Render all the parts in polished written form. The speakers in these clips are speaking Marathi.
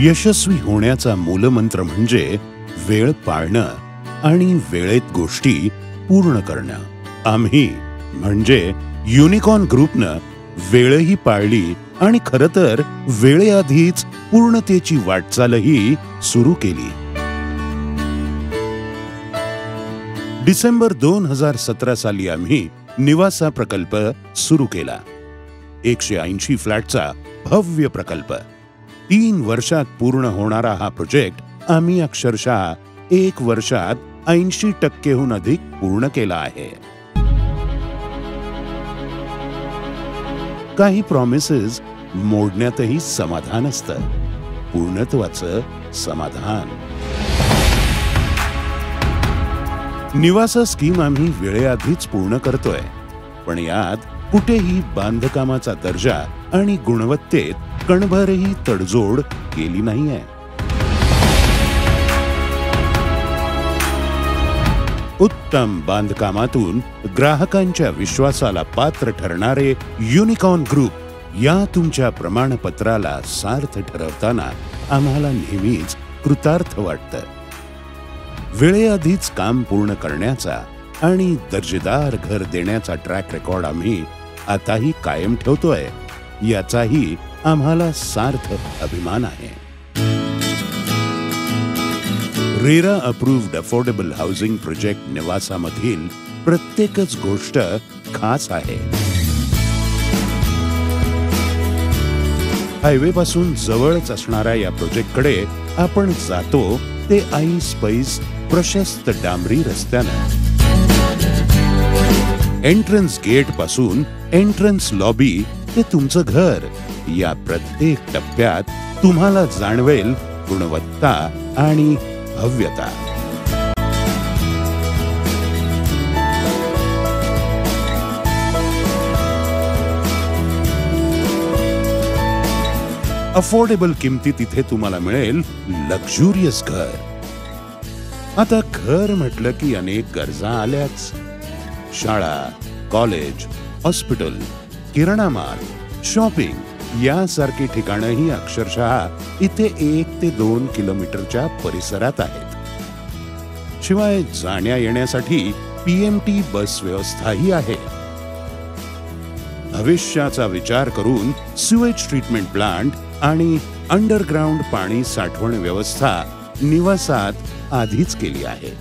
यशस्वी होण्याचा मूलमंत्र म्हणजे वेळ पाळणं आणि वेळेत गोष्टी पूर्ण करणं. आम्ही म्हणजे युनिकॉर्न ग्रुपनं वेळही पाळली आणि खरं तर वेळेआधीच पूर्णतेची वाटचालही सुरू केली. डिसेंबर 2017 साली आम्ही निवासा प्रकल्प सुरू केला. 180 फ्लॅटचा भव्य प्रकल्प. 3 वर्षात पूर्ण होणारा हा प्रोजेक्ट आम्ही अक्षरशः 1 वर्षात 80% अधिक पूर्ण केला आहे. काही प्रॉमिसेस मोडण्यातही समाधान असतं, पूर्णत्वाचं समाधान. निवासा स्कीम आम्ही वेळेआधीच पूर्ण करतोय, पण यात कुठेही बांधकामाचा दर्जा आणि गुणवत्तेत कणभरही तडजोड केली नाहीये. उत्तम बांधकामातून ग्राहकांच्या विश्वासाला पात्र ठरणारे युनिकॉर्न ग्रुप या तुमच्या प्रमाणपत्राला सार्थ ठरवताना आम्हाला नेहमीच कृतार्थ वाटतं. वेळेआधीच काम पूर्ण करण्याचा आणि दर्जेदार घर देण्याचा ट्रॅक रेकॉर्ड आम्ही आताही कायम ठेवतोय, याचाही आम्हाला सार्थ अभिमान आहे. RERA approved affordable housing project Nivasa मधील प्रत्येकच गोष्ट खास आहे. हायवे पासून जवळच असणाऱ्या या प्रोजेक्टकडे आपण जातो ते ऐस पैस प्रशस्त डांबरी रस्त्यानं. एंट्रन्स गेट पासून एंट्रन्स लॉबी ते तुमचं घर, या प्रत्येक टप्प्यात तुम्हाला जाणवेल गुणवत्ता आणि भव्यता. अफोर्डेबल किमतीत इथे तुम्हाला मिळेल लक्झुरियस घर. आता घर म्हटलं की अनेक गरजा आल्याच. शाळा, कॉलेज, हॉस्पिटल, किराणा माल, शॉपिंग यासारखी ठिकाणंही अक्षरशः इथे 1 ते 2 किलोमीटरच्या परिसरात आहेत. शिवाय जाण्या येण्यासाठी PMT बस व्यवस्थाही आहे. भविष्याचा विचार करून सिवेज ट्रीटमेंट प्लांट आणि अंडरग्राउंड पाणी साठवण व्यवस्था निवासात आधीच केली आहे.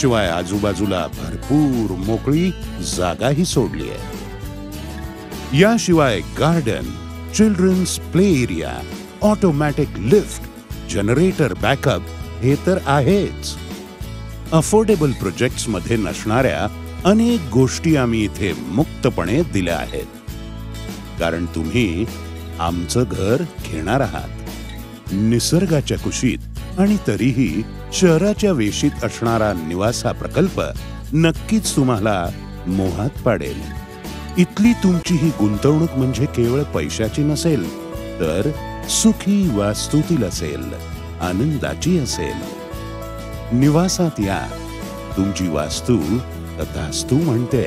शिवाय आजूबाजूला भरपूर मोकळी जागाही सोडली आहे. याशिवाय garden, children's play area, automatic lift, generator backup हे तर आहेच. अफोर्डेबल प्रोजेक्ट्स मध्ये नसणाऱ्या अनेक गोष्टी आम्ही इथे मुक्तपणे दिल्या आहेत, कारण तुम्ही आमचं घर घेणार आहात. निसर्गाच्या कुशीत आणि तरीही शहराच्या वेशीत असणारा निवासा प्रकल्प नक्कीच तुम्हाला मोहात पाडेल. इथली तुमची ही गुंतवणूक म्हणजे केवळ पैशाची नसेल, तर सुखी वास्तूतील असेल, आनंदाची असेल. निवासात या, तुमची वास्तू तथास्तू म्हणते.